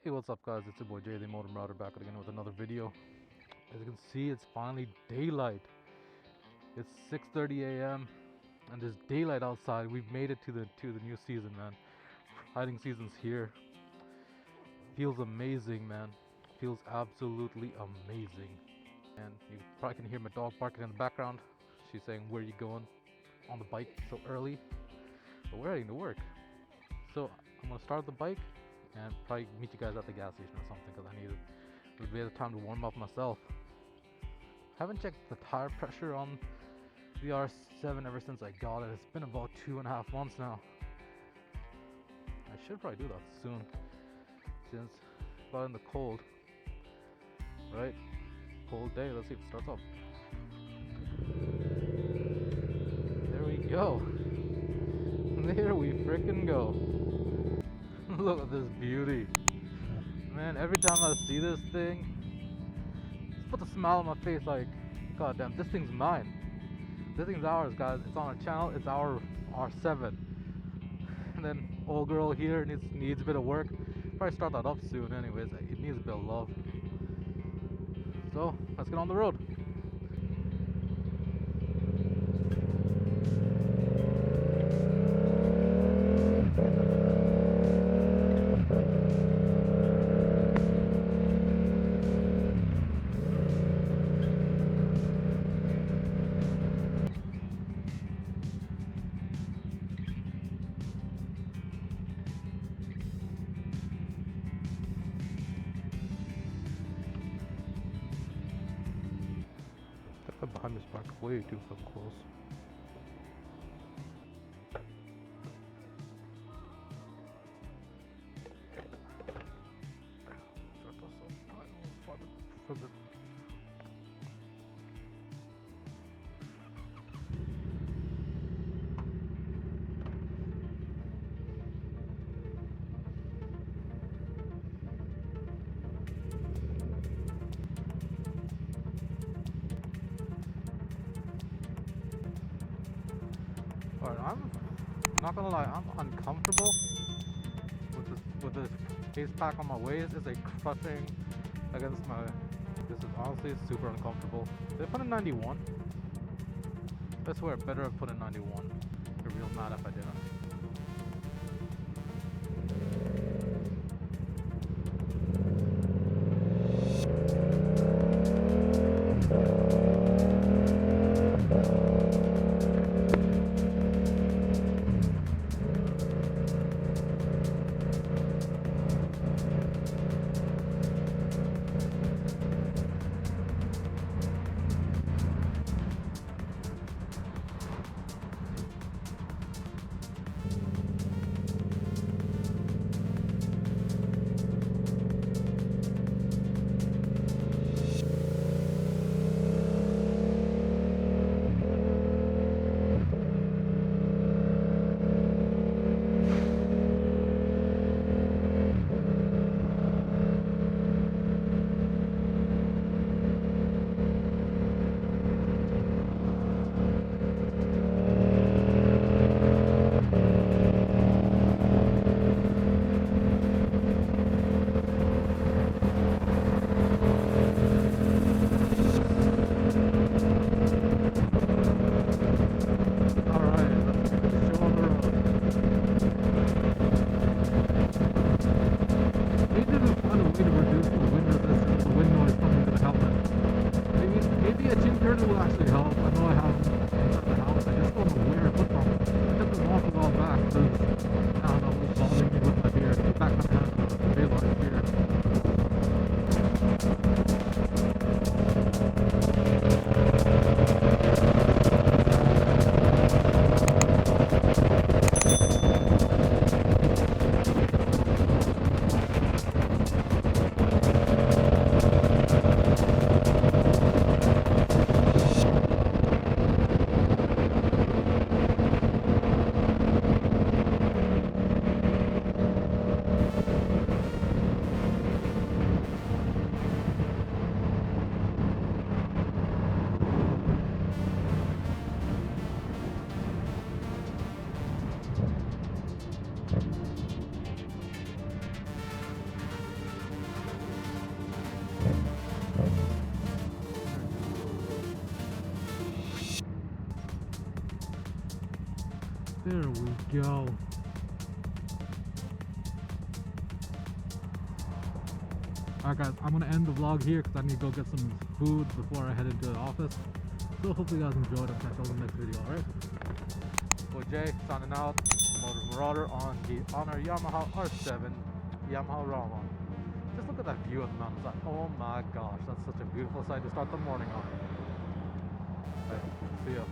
Hey, what's up guys, it's your boy Jay the Motor Marauder back again with another video. As you can see, it's finally daylight. It's 6:30 a.m. and there's daylight outside. We've made it to the new season, man. Riding season's here. Feels amazing, man. Feels absolutely amazing. And you probably can hear my dog barking in the background. She's saying, "Where are you going on the bike so early?" But we're heading to work. So I'm gonna start the bike and probably meet you guys at the gas station or something because I need a little bit of time to warm up myself. Haven't checked the tire pressure on the R7 ever since I got it. It's been about 2.5 months now. I should probably do that soon since I got in the cold. Right? Cold day. Let's see if it starts up. There we go. There we frickin' go. Look at this beauty. Man, every time I see this thing, it puts a smile on my face like, god damn, this thing's mine. This thing's ours, guys. It's on our channel. It's our R7. And then old girl here needs a bit of work. Probably start that up soon anyways. It needs a bit of love. So, let's get on the road. Behind me is parked way too close. Alright, I'm not gonna lie, I'm uncomfortable with this case pack on my waist. It's like crushing against my. This is honestly super uncomfortable. Did I put in 91? I swear, better have put in 91. I'd be real mad if I didn't. There we go. Alright guys, I'm gonna end the vlog here because I need to go get some food before I head into the office. So hopefully you guys enjoyed. I'll catch you all in the next video, alright? Boy Jay, signing out. Motor Marauder on our Yamaha R7 Yamaha Rama. Just look at that view of the mountainside. Oh my gosh, that's such a beautiful sight to start the morning on. Alright, see ya.